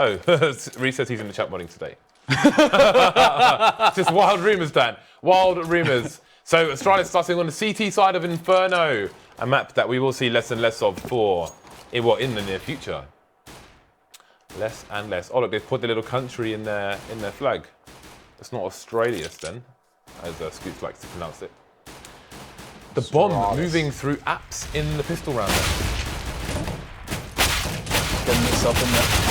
Oh, Reese says he's in the chat modding today. Just wild rumours, Dan. Wild rumours. So Astralis starting on the CT side of Inferno, a map that we will see less and less of in the near future. Less and less. Oh look, they've put the little country in their flag. It's not Australis then, as Scoops likes to pronounce it. The bomb moving through apps in the pistol round. Getting this up in there.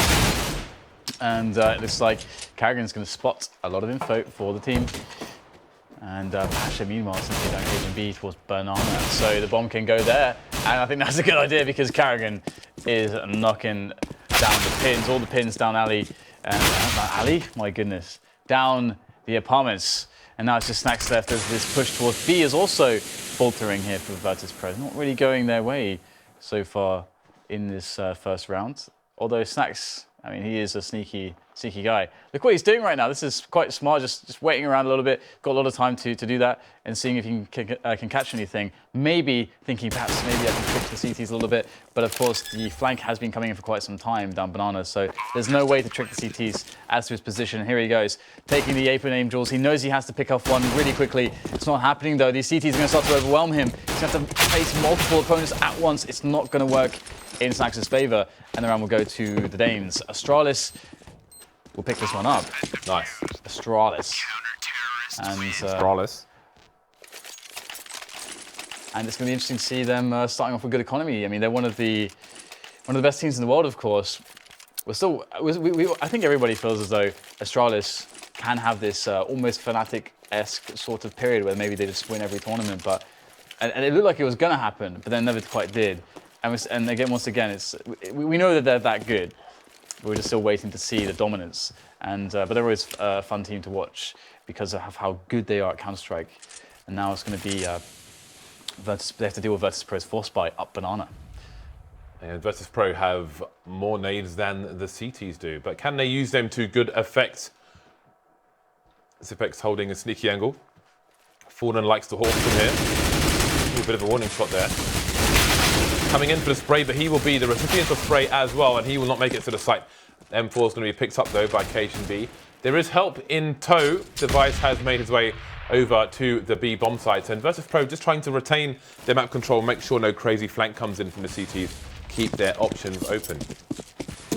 And it looks like Carrigan's going to spot a lot of info for the team. And Pasha, meanwhile, simply down engaging B towards Banana. So the bomb can go there. And I think that's a good idea because Carrigan is knocking down the pins, all the pins down alley. And alley? My goodness. Down the apartments. And now it's just Snacks left as this push towards B is also faltering here for Virtus.Pro. Not really going their way so far in this first round. Although Snacks, I mean, he is a sneaky guy. Look what he's doing right now. This is quite smart, just waiting around a little bit. Got a lot of time to do that and seeing if he can catch anything. Maybe thinking perhaps maybe I can trick the CTs a little bit. But of course, the flank has been coming in for quite some time down Banana. So there's no way to trick the CTs as to his position. Here he goes, taking the apron aim jewels. He knows he has to pick off one really quickly. It's not happening though. These CTs are going to start to overwhelm him. He's going to have to face multiple opponents at once. It's not going to work in Snacks' favour. And the round will go to the Danes. Astralis will pick this one up. Nice. Astralis. And Astralis. And it's going to be interesting to see them starting off with good economy. I mean, they're one of the best teams in the world, of course. I think everybody feels as though Astralis can have this almost Fnatic-esque sort of period where maybe they just win every tournament. And it looked like it was going to happen, but then never quite did. And again, once again, we know that they're that good. We're just still waiting to see the dominance. But they're always a fun team to watch because of how good they are at Counter-Strike. And now it's going to be they have to deal with Virtus.Pro's force buy up Banana. And Virtus.Pro have more nades than the CTs do, but can they use them to good effect? Zipex holding a sneaky angle. Fallen likes to hawk from here. A bit of a warning shot there. Coming in for the spray, but he will be the recipient of spray as well, and he will not make it to the site. M4 is going to be picked up though by KSB. There is help in tow. Device has made his way over to the B bomb site, and Virtus.Pro just trying to retain their map control, make sure no crazy flank comes in from the CTs, keep their options open.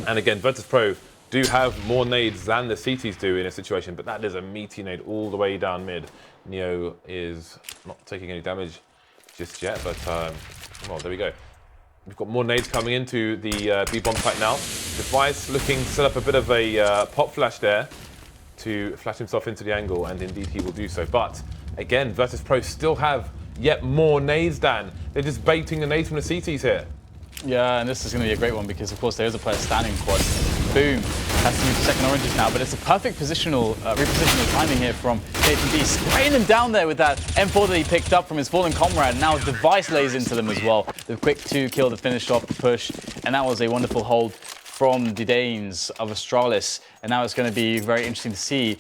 And again, Virtus.Pro do have more nades than the CTs do in a situation, but that is a meaty nade all the way down mid. Neo is not taking any damage just yet, but well, there we go. We've got more nades coming into the B bomb site now. Device looking to set up a bit of a pop flash there to flash himself into the angle, and indeed he will do so. But again, Virtus.Pro still have yet more nades, Dan. They're just baiting the nades from the CTs here. Yeah, and this is going to be a great one because, of course, there is a player standing quad. Boom. Has to move to second oranges now, but it's a perfect positional repositional timing here from JZFB, spraying them down there with that M4 that he picked up from his fallen comrade. Now Device lays into them as well. The quick 2 kill to finish off the push, and that was a wonderful hold from the Danes of Astralis. And now it's going to be very interesting to see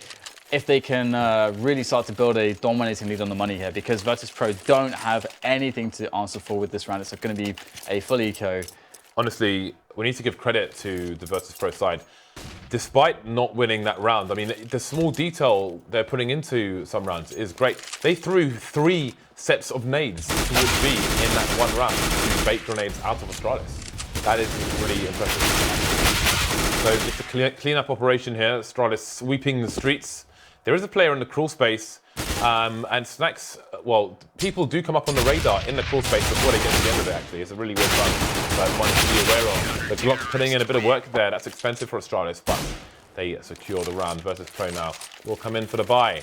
if they can really start to build a dominating lead on the money here, because Virtus.Pro don't have anything to answer for with this round. It's going to be a full eco. Honestly, we need to give credit to the Virtus.Pro side. Despite not winning that round, I mean, the small detail they're putting into some rounds is great. They threw 3 sets of nades towards B in that one round to bait grenades out of Astralis. That is really impressive. So just a clean-up operation here. Astralis sweeping the streets. There is a player in the crawl space, and Snacks, well, people do come up on the radar in the crawl space before they get to the end of it, actually. It's a really weird bug that one to be aware of. The Glock's putting in a bit of work there. That's expensive for Astralis, but they secure the round. Virtus.Pro now will come in for the buy.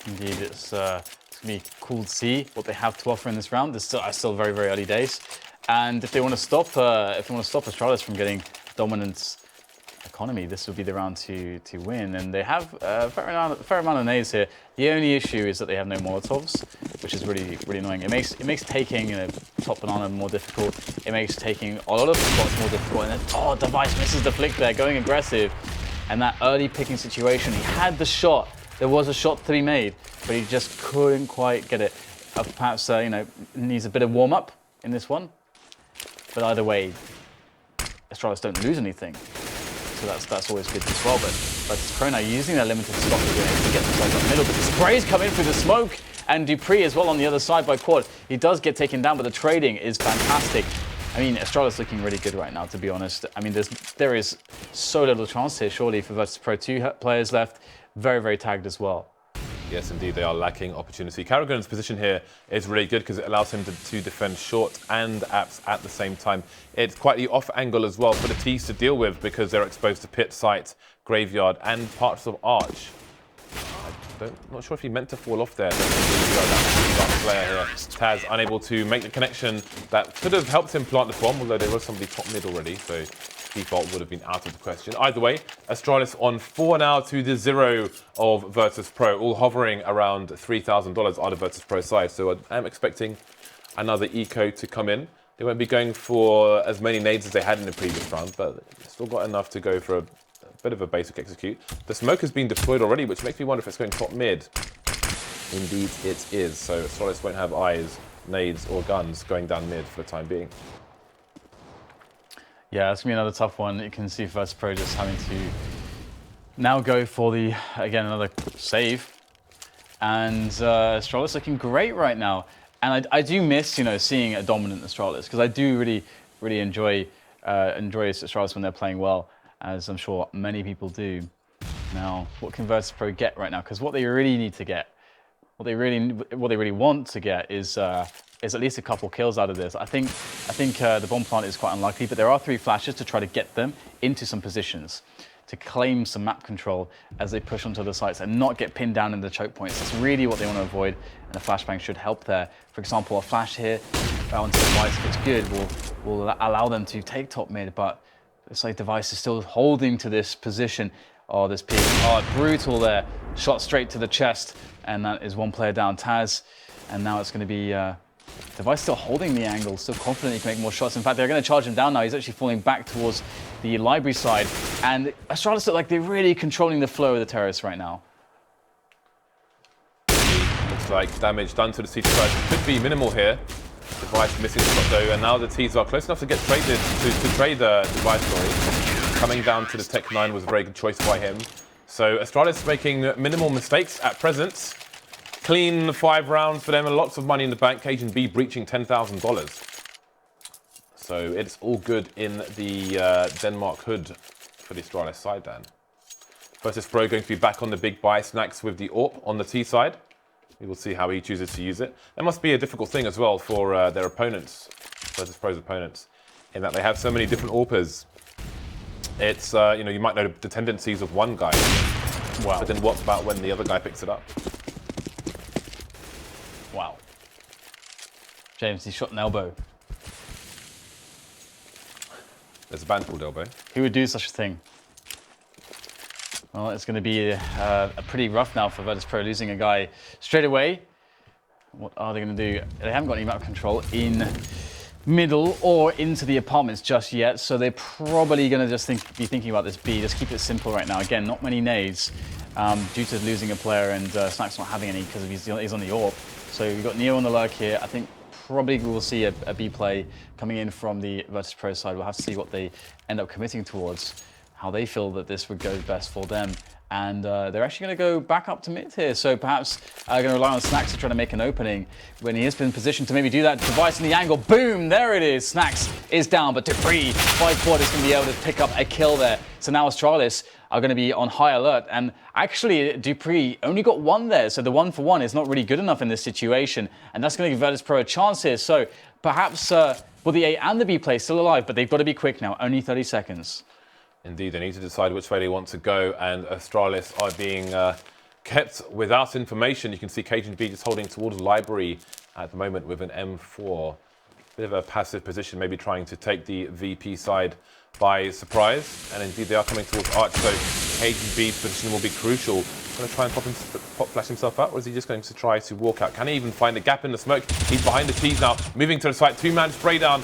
Indeed, it's going to be cool to see what they have to offer in this round. It's still very, very early days. And if they want to stop Astralis from getting dominance economy, this would be the round to win. And they have a fair amount of nades here. The only issue is that they have no Molotovs, which is really annoying. It makes taking top Banana more difficult. It makes taking a lot of the spots more difficult. And then, Device misses the flick there, going aggressive. And that early picking situation, he had the shot. There was a shot to be made, but he just couldn't quite get it. Perhaps needs a bit of warm up in this one. But either way, Astralis don't lose anything. So that's always good as well. But Virtus.Pro now using their limited stock to get themselves up middle. But the sprays come in through the smoke, and Dupree as well on the other side by Quad. He does get taken down, but the trading is fantastic. I mean, Astralis looking really good right now, to be honest. I mean, there is so little chance here, surely, for Virtus.Pro. 2 players left, very, very tagged as well. Yes, indeed, they are lacking opportunity. Carrigan's position here is really good because it allows him to defend short and apps at the same time. It's quite the off angle as well for the T's to deal with because they're exposed to pit, site, graveyard, and parts of arch. I'm not sure if he meant to fall off there. Player here, Taz, unable to make the connection that could have helped him plant the bomb, although there was somebody top mid already, so default would have been out of the question. Either way, Astralis on 4 now to the 0 of Virtus.Pro, all hovering around $3,000 out of Virtus.Pro side. So I'm expecting another eco to come in. They won't be going for as many nades as they had in the previous round, but still got enough to go for a bit of a basic execute. The smoke has been deployed already, which makes me wonder if it's going top mid. Indeed it is, so Astralis won't have eyes, nades or guns going down mid for the time being. Yeah, that's going to be another tough one. You can see Virtus.Pro just having to now go for again, another save. And Astralis looking great right now. And I do miss, seeing a dominant Astralis, because I do really enjoy Astralis when they're playing well, as I'm sure many people do. Now, what can Virtus.Pro get right now? Because what they really need to get, what they really want to get is at least a couple kills out of this. I think the bomb plant is quite unlikely, but there are 3 flashes to try to get them into some positions, to claim some map control as they push onto the sites and not get pinned down in the choke points. That's really what they want to avoid, and a flashbang should help there. For example, a flash here onto the device, if it's good, will allow them to take top mid, but it's like device is still holding to this position. Oh, this peak, brutal there. Shot straight to the chest, and that is 1 player down, Taz, and now it's going to be device still holding the angle, still confident he can make more shots. In fact, they're going to charge him down now. He's actually falling back towards the library side. And Astralis look like they're really controlling the flow of the terrorists right now. Looks like damage done to the C2 could be minimal here. Device missing the shot though, and now the T's are close enough to get traded to trade the device story. Coming down to the Tech 9 was a very good choice by him. So Astralis making minimal mistakes at present. Clean 5 rounds for them and lots of money in the bank. Cajun B breaching $10,000. So it's all good in the Denmark hood for the Astralis side then. Virtus.Pro going to be back on the big buy. Snacks with the AWP on the T side. We will see how he chooses to use it. That must be a difficult thing as well for their opponents, Virtus.Pro's opponents, in that they have so many different AWPers. It's, you might know the tendencies of one guy, wow, but then what about when the other guy picks it up? Wow. James, he shot an elbow. There's a band called Elbow. Who would do such a thing? Well, it's going to be a pretty rough now for Virtus.Pro, losing a guy straight away. What are they going to do? They haven't got any map control in middle or into the apartments just yet, so they're probably going to just be thinking about this B. Just keep it simple right now. Again, not many nades due to losing a player, and Snack's not having any because he's on the AWP. So we've got Neo on the lurk here. I think probably we will see a B play coming in from the Virtus.Pro side. We'll have to see what they end up committing towards, how they feel that this would go best for them. And they're actually going to go back up to mid here. So perhaps going to rely on Snacks to try to make an opening when he has been positioned to maybe do that. Device in the angle. Boom! There it is. Snacks is down, but Dupree by Quad is going to be able to pick up a kill there. So now Astralis are going to be on high alert. And actually, Dupree only got 1 there. So the 1-for-1 is not really good enough in this situation. And that's going to give Virtus.Pro a chance here. So perhaps, well, the A and the B play still alive, but they've got to be quick now. Only 30 seconds. Indeed, they need to decide which way they want to go, and Astralis are being kept without information. You can see Cajun B just holding towards the library at the moment with an M4. Bit of a passive position, maybe trying to take the VP side by surprise. And indeed, they are coming towards Arch, so Cajun B's position will be crucial. Going to try and pop flash himself out, or is he just going to try to walk out? Can he even find a gap in the smoke? He's behind the T's now, moving to the site. 2-man spray down.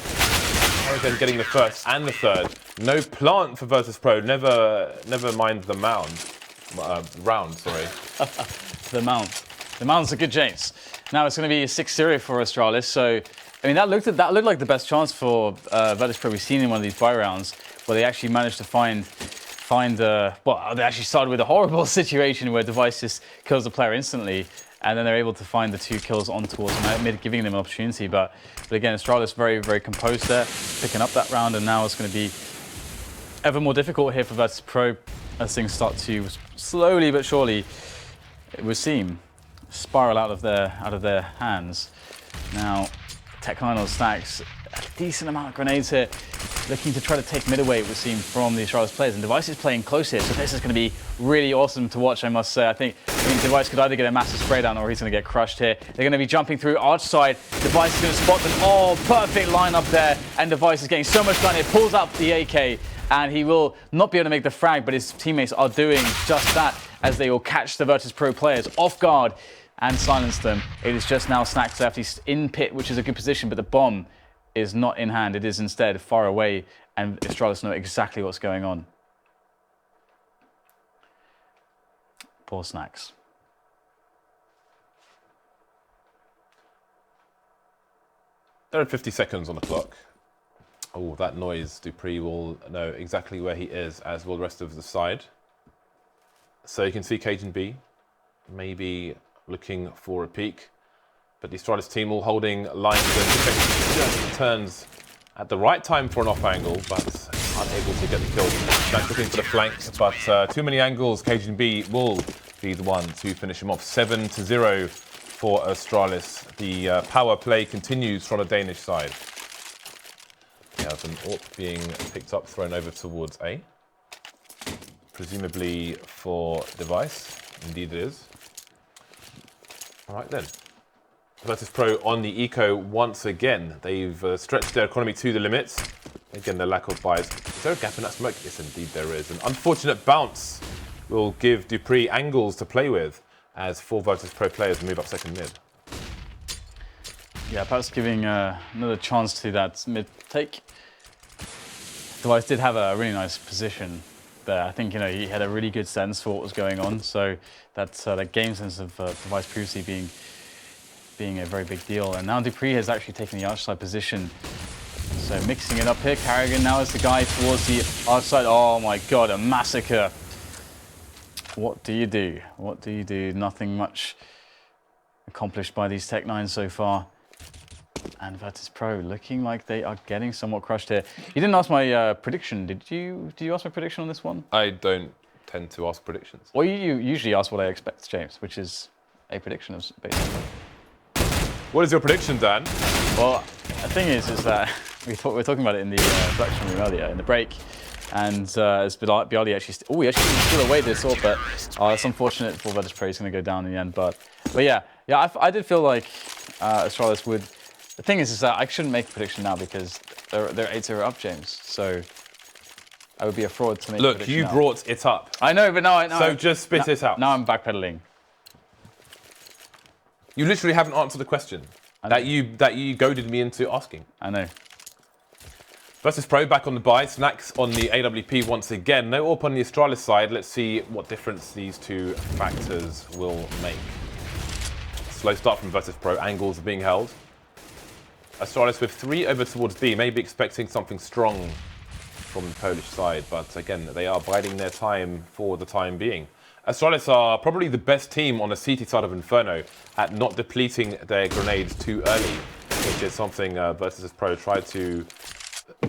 Again, getting the first and the third. No plant for Virtus.Pro. Never mind the mound. Round, sorry. The mound. The mound's a good chance. Now it's going to be a 6-0 for Astralis. So, I mean, that looked like the best chance for Virtus.Pro we've seen in one of these buy rounds. where they actually managed to find well, they actually started with a horrible situation where Device just kills the player instantly, and then they're able to find the 2 kills on towards mid, giving them an opportunity. But again, Astralis very, very composed there, picking up that round, and now it's going to be ever more difficult here for Virtus.Pro as things start to slowly but surely, it would seem, spiral out of their hands. Now, Tech9 on stacks a decent amount of grenades here, looking to try to take mid away, it would seem, from the Astralis players. And Device is playing close here, so this is going to be really awesome to watch, I must say. I think Device could either get a massive spray down or he's going to get crushed here. They're going to be jumping through arch side. Device is going to spot them. Oh, perfect lineup there. And Device is getting so much done here. Pulls up the AK, and he will not be able to make the frag, but his teammates are doing just that as they will catch the Virtus.Pro players off guard and silence them. It is just now Snacks left. He's in pit, which is a good position, but the bomb is not in hand. It is instead far away, and Astralis know exactly what's going on. Poor Snacks. There are 50 seconds on the clock. Oh, that noise. Dupree will know exactly where he is, as will the rest of the side. So you can see Cajun B maybe looking for a peek. But the Astralis team all holding lines. Just turns at the right time for an off angle, but unable to get the kill. Snacks looking for the flanks, but too many angles. Cajun B will be the one to finish him off. 7-0 for Astralis. The power play continues from the Danish side. We have an AWP being picked up, thrown over towards A. Presumably for Device. Indeed it is. All right then. Virtus.Pro on the eco once again. They've stretched their economy to the limits. Again, the lack of buys. Is there a gap in that smoke? Yes, indeed there is. An unfortunate bounce will give Dupree angles to play with as 4 Virtus.Pro players move up second mid. Yeah, perhaps giving another chance to that mid take. Device did have a really nice position there. I think, he had a really good sense for what was going on. So that's that game sense of Device previously being a very big deal. And now Dupree has actually taken the arch side position. So mixing it up here, Carrigan now is the guy towards the arch side. Oh my God, a massacre. What do you do? What do you do? Nothing much accomplished by these Tech9 so far. And Virtus.Pro looking like they are getting somewhat crushed here. You didn't ask my prediction, did you? Did you ask my prediction on this one? I don't tend to ask predictions. Well, you usually ask what I expect, James, which is a prediction of basically. What is your prediction, Dan? Well, the thing is that we were talking about it in the production room earlier, in the break, and as Bialdi actually, he actually still away this AWP, but it's unfortunate for Virtus.Pro. He's going to go down in the end. But yeah, I did feel like Astralis would. The thing is that I shouldn't make a prediction now because they're 8-0 up, James. So I would be a fraud to make. Look, you brought it up. I know, but now. So just spit it out. Now I'm backpedaling. You literally haven't answered the question that you goaded me into asking. I know. Virtus.Pro back on the buy. Snacks on the AWP once again. No AWP on the Astralis side. Let's see what difference these two factors will make. Slow start from Virtus.Pro. Angles are being held. Astralis with 3 over towards B. Maybe expecting something strong from the Polish side. But again, they are biding their time for the time being. Astralis are probably the best team on the CT side of Inferno at not depleting their grenades too early, which is something Virtus.Pro tried to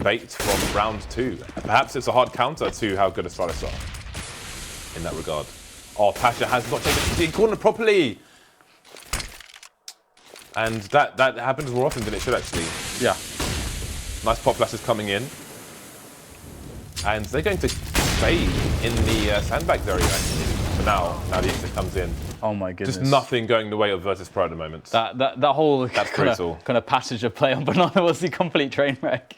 bait from round 2. Perhaps it's a hard counter to how good Astralis are in that regard. Oh, Pasha has not taken the corner properly. And that happens more often than it should, actually. Yeah. Nice pop flashes coming in. And they're going to stay in the sandbags area, actually. For now the exit comes in. Oh my goodness. Just nothing going the way of Virtus.Pro at the moment. That whole kind of passage of play on Banana was the complete train wreck.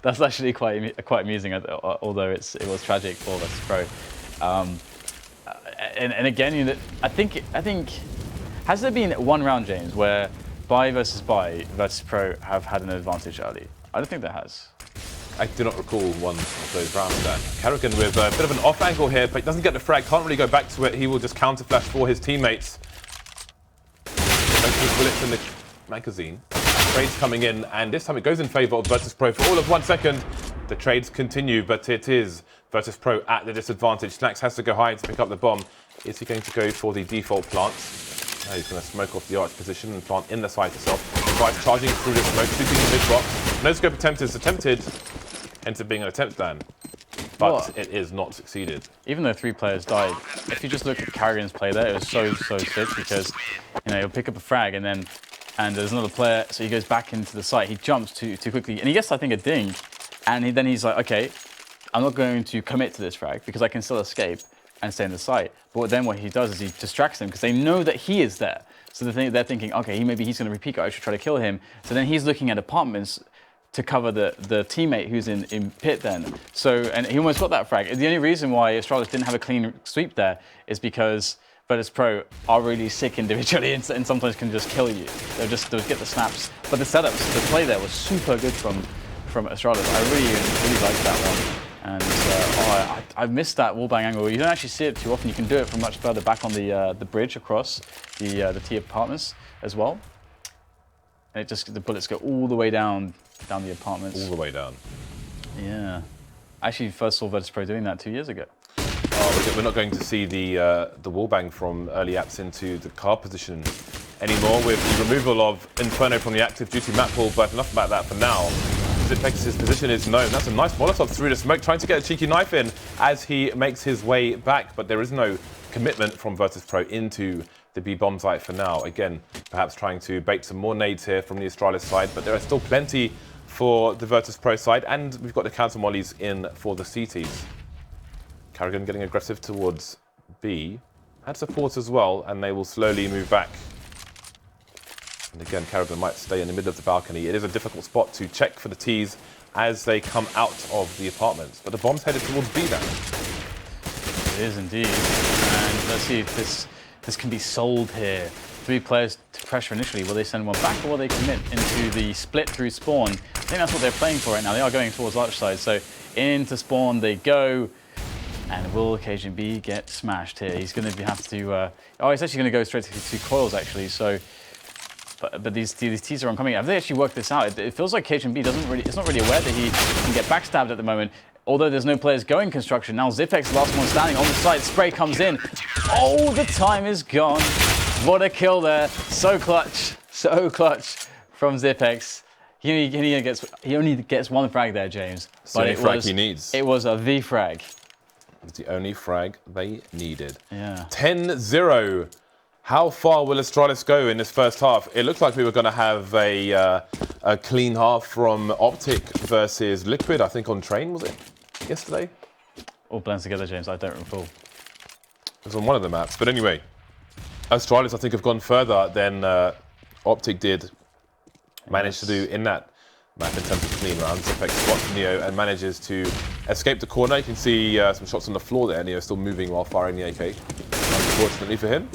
That's actually quite amusing, although it was tragic for Virtus.Pro. And again, I think, has there been one round, James, where buy versus buy, Virtus.Pro have had an advantage early? I don't think there has. I do not recall one of those rounds there. Carrigan with a bit of an off angle here, but doesn't get the frag, can't really go back to it. He will just counter flash for his teammates. Bullets in the magazine. Trades coming in, and this time it goes in favour of Virtus.Pro for all of 1 second. The trades continue, but it is Virtus.Pro at the disadvantage. Snax has to go high to pick up the bomb. Is he going to go for the default plant? No, he's going to smoke off the arch position and plant in the site itself. Device charging through the smoke, shooting the mid-box. No scope attempt is attempted. Ends up being an attempt then. But it is not succeeded. Even though 3 players died, if you just look at Carrigan's play there, it was so sick because, you know, he'll pick up a frag and there's another player, so he goes back into the site. He jumps too quickly and he gets, I think, a ding. And then he's like, okay, I'm not going to commit to this frag because I can still escape and stay in the site. But then what he does is he distracts them because they know that he is there. So they're thinking, okay, maybe he's going to repeat, I should try to kill him. So then he's looking at apartments to cover the teammate who's in pit then. So, and he almost got that frag. The only reason why Astralis didn't have a clean sweep there is because Virtus.Pro are really sick individually and sometimes can just kill you. They'll get the snaps. But the setups, the play there was super good from Astralis. I really liked that one. And I missed that wallbang angle. You don't actually see it too often. You can do it from much further back on the bridge across the T apartments as well. And the bullets go all the way down the apartments. All the way down. Yeah. I actually first saw Virtus.Pro doing that 2 years ago. Oh, we're not going to see the wallbang from early apps into the car position anymore with the removal of Inferno from the active duty map pool, but enough about that for now. Zipex's position is known. That's a nice Molotov through the smoke, trying to get a cheeky knife in as he makes his way back, but there is no commitment from Virtus.Pro into the B bomb site for now. Again, perhaps trying to bait some more nades here from the Astralis side, but there are still plenty for the Virtus.Pro side, and we've got the counter mollies in for the CTs. Carrigan getting aggressive towards B. Had support as well, and they will slowly move back. And again, Carrigan might stay in the middle of the balcony. It is a difficult spot to check for the T's as they come out of the apartments. But the bomb's headed towards B now. It is indeed. And let's see if this can be sold here. 3 players to pressure initially. Will they send one back or will they commit into the split through spawn? I think that's what they're playing for right now. They are going towards arch side. So into spawn they go. And will Occasion B get smashed here? He's going to have to... he's actually going to go straight to 2 coils actually. So... But these T's are oncoming. Have they actually worked this out? It feels like Occasion B is not really aware that he can get backstabbed at the moment. Although there's no players going construction. Now Zipex's the last one standing on the site. Spray comes in. Oh, the time is gone. What a kill there. So clutch from Zipex. He only gets 1 frag there, James. It's the only frag he needs. It was a V frag. It's the only frag they needed. Yeah. 10-0. How far will Astralis go in this first half? It looked like we were going to have a clean half from Optic versus Liquid, I think on Train, was it? Yesterday? All blends together, James. I don't recall. It was on one of the maps. But anyway, Astralis, I think, have gone further than Optic did. Managed to do in that map in terms of clean rounds. Zipex spots Neo and manages to escape the corner. You can see some shots on the floor there. Neo still moving while firing the AK. Unfortunately for him.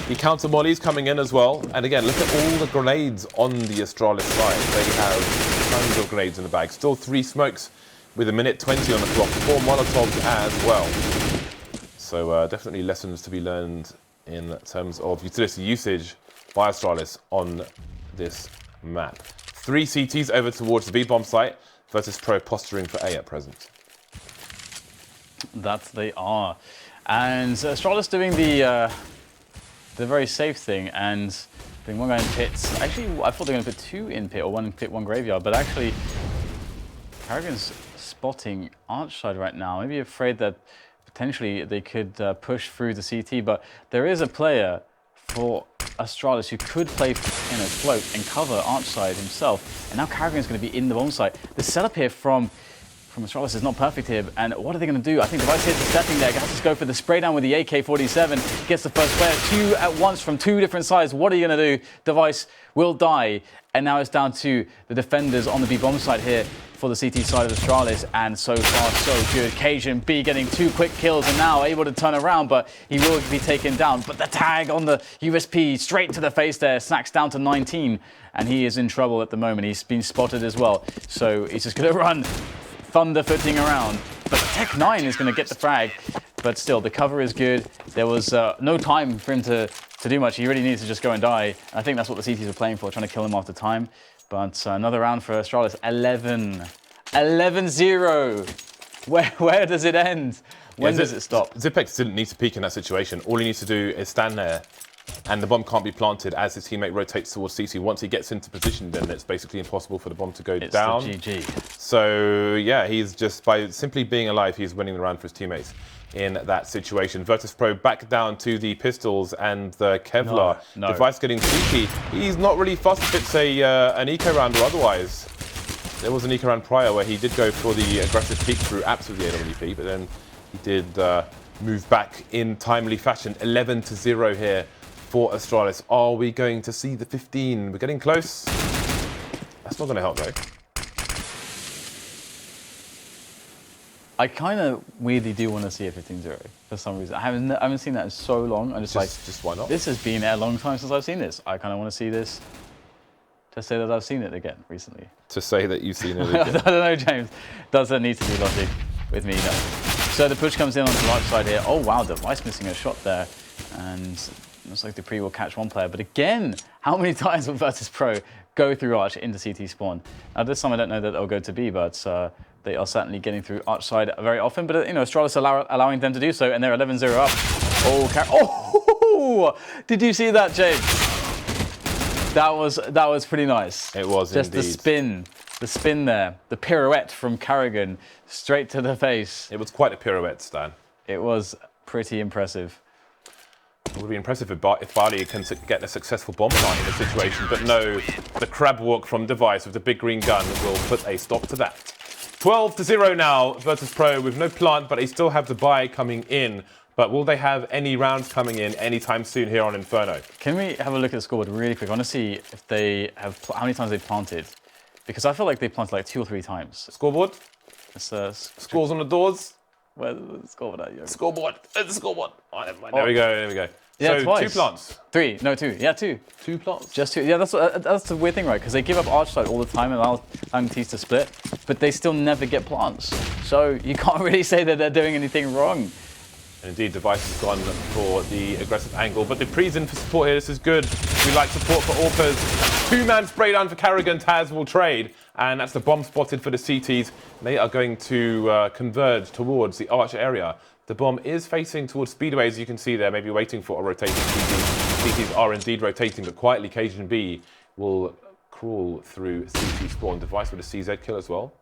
The counter mollies coming in as well. And again, look at all the grenades on the Astralis side. They have tons of grenades in the bag. Still 3 smokes with 1:20 on the clock. 4 Molotovs as well. So definitely lessons to be learned in terms of utility usage by Astralis on this map. 3 CTs over towards the B-bomb site. Virtus.Pro posturing for A at present. That they are. And Astralis doing the very safe thing and putting 1 guy in pits. Actually, I thought they were going to put 2 in pit or 1 in pit, 1 graveyard, but actually Carrigan's spotting arch side right now. Maybe afraid that potentially they could push through the CT, but there is a player for Astralis who could play float and cover arch side himself, and now Carrigan's going to be in the bomb site. The setup here from Astralis is not perfect here, and what are they going to do? I think Device hits the stepping there, has to go for the spray down with the AK-47, gets the first player, 2 at once from 2 different sides. What are you going to do? Device will die, and now it's down to the defenders on the B-bomb side here for the CT side of Astralis, and so far so good. Cajun B getting 2 quick kills and now able to turn around, but he will be taken down. But the tag on the USP straight to the face there, Snacks down to 19, and he is in trouble at the moment. He's been spotted as well, so he's just going to run thunderfooting around. But Tech 9 is going to get the frag, but still the cover is good. There was no time for him to do much. He really needs to just go and die. And I think that's what the CTs are playing for, trying to kill him after time. But another round for Astralis, 11 11-0. Where does it end? When does it stop? Zipex didn't need to peek in that situation. All he needs to do is stand there, and the bomb can't be planted as his teammate rotates towards CT. Once he gets into position, then it's basically impossible for the bomb to go down. It's the GG. So yeah, he's just, by simply being alive, he's winning the round for his teammates in that situation. Virtus.Pro back down to the pistols and the Kevlar. No. Device getting cheeky. He's not really fussed if it's an eco round or otherwise. There was an eco round prior where he did go for the aggressive peek through apps with the AWP, but then he did move back in timely fashion. 11-0 here for Astralis. Are we going to see the 15? We're getting close. That's not going to help though. I kind of weirdly do want to see a 15-0 for some reason. I haven't seen that in so long. I'm just why not? This has been a long time since I've seen this. I kind of want to see this. To say that I've seen it again recently. To say that you've seen it again. I don't know, James. Doesn't need to be logic with me, no. So the push comes in on the right side here. Oh wow, Device missing a shot there. And looks like dupreeh will catch one player. But again, how many times will Virtus.Pro go through Arch into CT spawn? Now this time I don't know that they'll go to B, but they are certainly getting through Arch side very often. But you know, Astralis allowing them to do so, and they're 11-0 up. Oh, did you see that, James? That was pretty nice. It was just indeed. The spin there, the pirouette from Carrigan straight to the face. It was quite a pirouette, Stan. It was pretty impressive. It would be impressive if Bali can get a successful bomb plant in the situation, but no, the crab walk from Device with the big green gun will put a stop to that. 12-0 now, Virtus.Pro with no plant, but they still have the buy coming in. But will they have any rounds coming in anytime soon here on Inferno? Can we have a look at the scoreboard really quick? I want to see if they have, how many times they've planted. Because I feel like they planted like 2 or 3 times. Scoreboard? It's, Scores on the doors? Where's the scoreboard at? Scoreboard. The scoreboard. Oh, never mind. There we go. There we go. Yeah, so twice. 2 plants. 3. No, 2. Yeah, 2. 2 plants. Just 2. Yeah, that's the weird thing, right? Because they give up arch side all the time and allowing teams to split, but they still never get plants. So you can't really say that they're doing anything wrong. And indeed, Device has gone for the aggressive angle, but dupreeh's in for support here. This is good. We like support for Orcas. 2-man spray down for Carrigan. Taz will trade, and that's the bomb spotted for the CTs. They are going to converge towards the arch area. The bomb is facing towards Speedway, as you can see there, maybe waiting for a rotating CT. CTs are indeed rotating, but quietly Cajun B will crawl through CT spawn. Device with a CZ kill as well.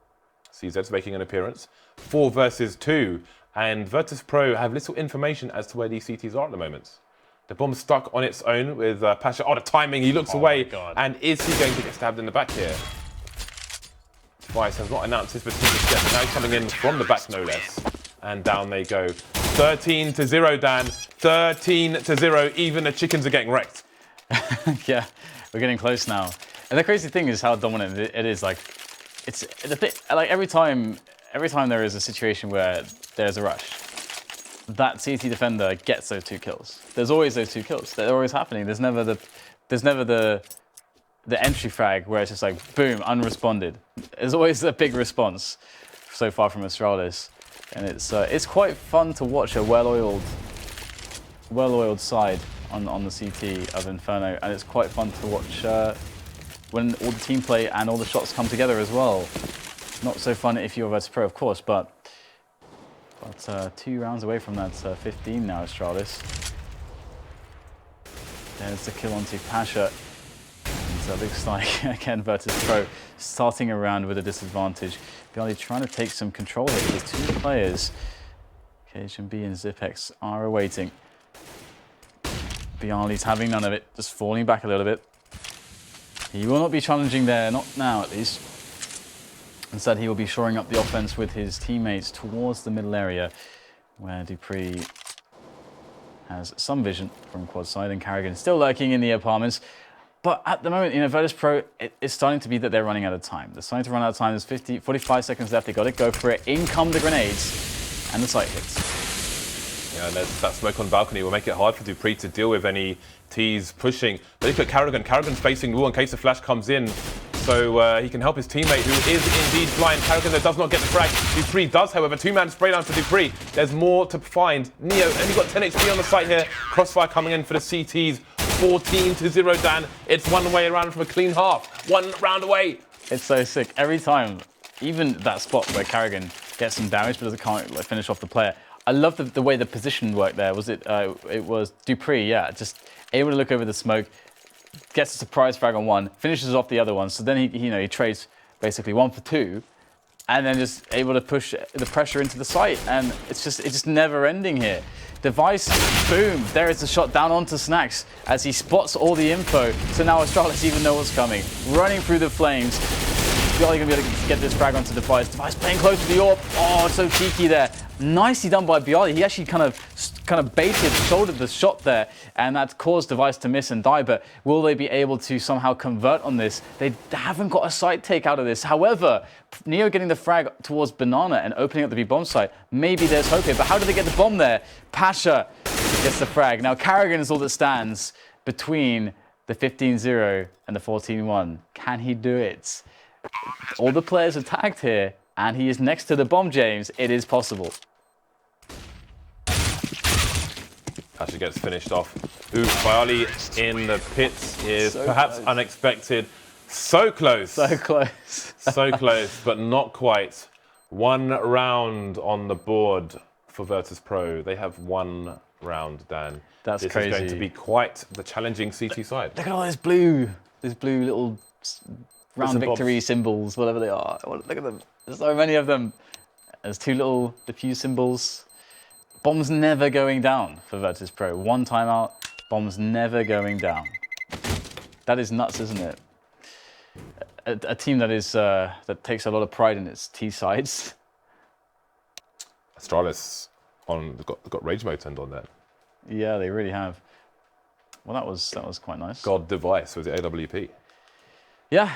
CZ's making an appearance. 4 versus 2. And Virtus.Pro have little information as to where these CTs are at the moment. The bomb's stuck on its own with Pasha. Oh, the timing, he looks away. And is he going to get stabbed in the back here? Device has not announced his position yet, but now he's coming in from the back, no less. And down they go. 13-0, Dan. 13-0. Even the chickens are getting wrecked. Yeah, we're getting close now. And the crazy thing is how dominant it is. Like, it's the thing, like every time there is a situation where there's a rush, that CT defender gets those 2 kills. There's always those 2 kills. They're always happening. There's never the entry frag where it's just like boom, unresponded. There's always a big response so far from Astralis, and it's quite fun to watch a well-oiled side on the CT of Inferno, and it's quite fun to watch when all the team play and all the shots come together as well. Not so fun if you're Virtus.Pro, of course, but 2 rounds away from that 15 now, Astralis. There's the kill onto Pasha. And it looks like, again, Virtus.Pro starting a round with a disadvantage. Bialy trying to take some control here with 2 players. Cajun B and Zipex are awaiting. Bialy's having none of it, just falling back a little bit. He will not be challenging there, not now at least. Instead, he will be shoring up the offense with his teammates towards the middle area, where dupreeh has some vision from quad side, and Carrigan still lurking in the apartments. But at the moment, you know, Virtus.Pro, it's starting to be that they're running out of time. They're starting to run out of time. There's 45 seconds left. They got to go for it. In come the grenades, and the site hits. Yeah, and there's that smoke on balcony will make it hard for dupreeh to deal with any T's pushing. But look at Carrigan. Carrigan's facing wall in case the flash comes in. So he can help his teammate, who is indeed blind. Carrigan that does not get the frag. dupreeh does, however. 2-man spray down for dupreeh. There's more to find. Neo only got 10 HP on the site here. Crossfire coming in for the CTs. 14-0, Dan. It's one way around from a clean half. 1 round away. It's so sick. Every time even that spot where Carrigan gets some damage but can't like, finish off the player. I love the way the position worked there. Was it? It was Dupree, yeah, just able to look over the smoke, gets a surprise frag on one, finishes off the other one. So then he trades basically 1 for 2, and then just able to push the pressure into the site. And it's just never ending here. Device, boom, there is the shot down onto Snacks as he spots all the info. So now Astralis even know what's coming. Running through the flames. You're going to be able to get this frag onto Device. Device playing close to the AWP. Oh, so cheeky there. Nicely done by Bialy. He actually kind of baited, shouldered the shot there, and that caused Device to miss and die. But will they be able to somehow convert on this? They haven't got a site take out of this. However, Neo getting the frag towards Banana and opening up the B bomb site, maybe there's hope here. But how do they get the bomb there? Pasha gets the frag. Now Carrigan is all that stands between the 15-0 and the 14-1. Can he do it? All the players are tagged here, and he is next to the bomb, James. It is possible. Actually gets finished off. Ooh, Bialy in the pits is So perhaps close. Unexpected. So close. So close. So close, but not quite. 1 round on the board for Virtus.Pro. They have 1 round, Dan. That's this crazy. This is going to be quite the challenging CT side. Look at all these blue little round and bobs. victory symbols, whatever they are. Look at them. There's so many of them. There's 2 little diffuse symbols. Bombs never going down for Virtus.Pro. 1 timeout, bombs never going down. That is nuts, isn't it? A team that is that takes a lot of pride in its T sides. Astralis they've got rage mode turned on there. Yeah, they really have. Well, that was quite nice. God Device with the AWP. Yeah,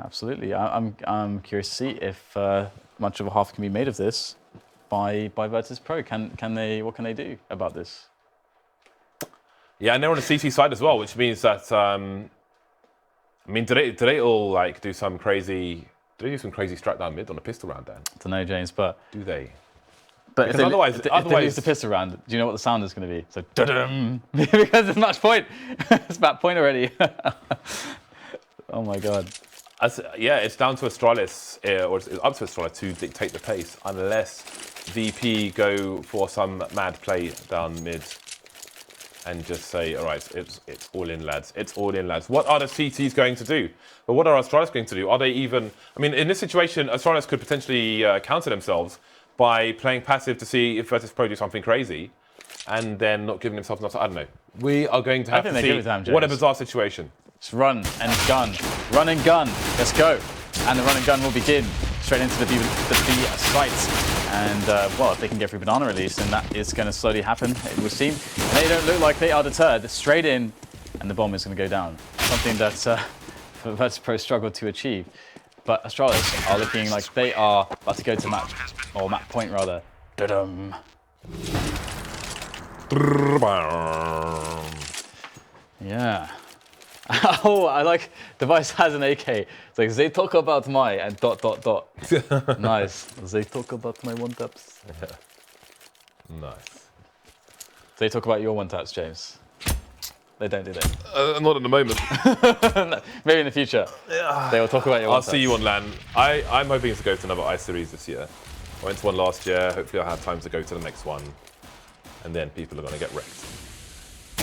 absolutely. I'm curious to see if much of a half can be made of this by Virtus.Pro. What can they do about this? Yeah, and they're on the CT side as well, which means that I mean, do they all like do some crazy strike down mid on a pistol round, Dan? I don't know, James, but Do they? but if they otherwise lose the pistol round, do you know what the sound is going to be? So da-dum, because it's match point. It's match point already. Oh my god. Yeah, it's down to Astralis, or it's up to Astralis to dictate the pace, unless VP go for some mad play down mid and just say, all right, it's all in, lads. It's all in, lads. What are the CTs going to do? But what are Astralis going to do? Are they even... I mean, in this situation, Astralis could potentially counter themselves by playing passive to see if Virtus.Pro do something crazy and then not giving themselves enough... I don't know. We are going to have to see what a bizarre situation. Just run and gun. Run and gun. Let's go. And the run and gun will begin straight into the B site. And, well, if they can get through banana release, then that is going to slowly happen, it would seem. And they don't look like they are deterred. They're straight in, and the bomb is going to go down. Something that Virtus.Pro struggled to achieve. But Astralis are looking like they are about to go to map point, rather. Da-dum. Yeah. Oh, I like Device has an AK. It's like they talk about my and ... Nice. They talk about my one taps. Yeah. Nice. They talk about your one taps, James. They don't, do they? Not at the moment. No, maybe in the future. Yeah. They will talk about your one I'll taps. see you on LAN. I'm hoping to go to another ice series this year. I went to one last year. Hopefully I'll have time to go to the next one. And then people are going to get wrecked.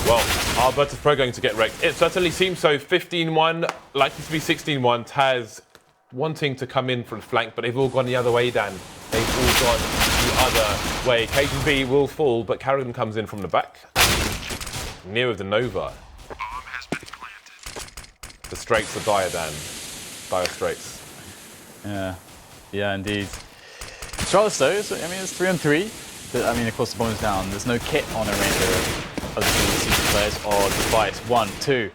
Well, are Virtus.Pro going to get wrecked? It certainly seems so. 15-1, likely to be 16-1. Taz wanting to come in from the flank, but they've all gone the other way, Dan. They've all gone the other way. KGB will fall, but Carrigan comes in from the back. Near with the Nova. The straights are dire, Dan. Dire straights. Yeah, indeed. Astralis, though, I mean, it's 3-on-3. I mean, of course, the bomb is down. There's no kit on a Ranger of the CT players or Device. 1, 2.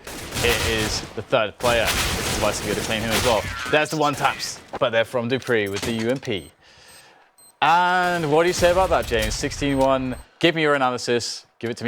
It is the 3rd player. It's Device to be able to claim him as well. There's the one taps, but they're from Dupree with the UMP. And what do you say about that, James? 16-1. Give me your analysis. Give it to me now.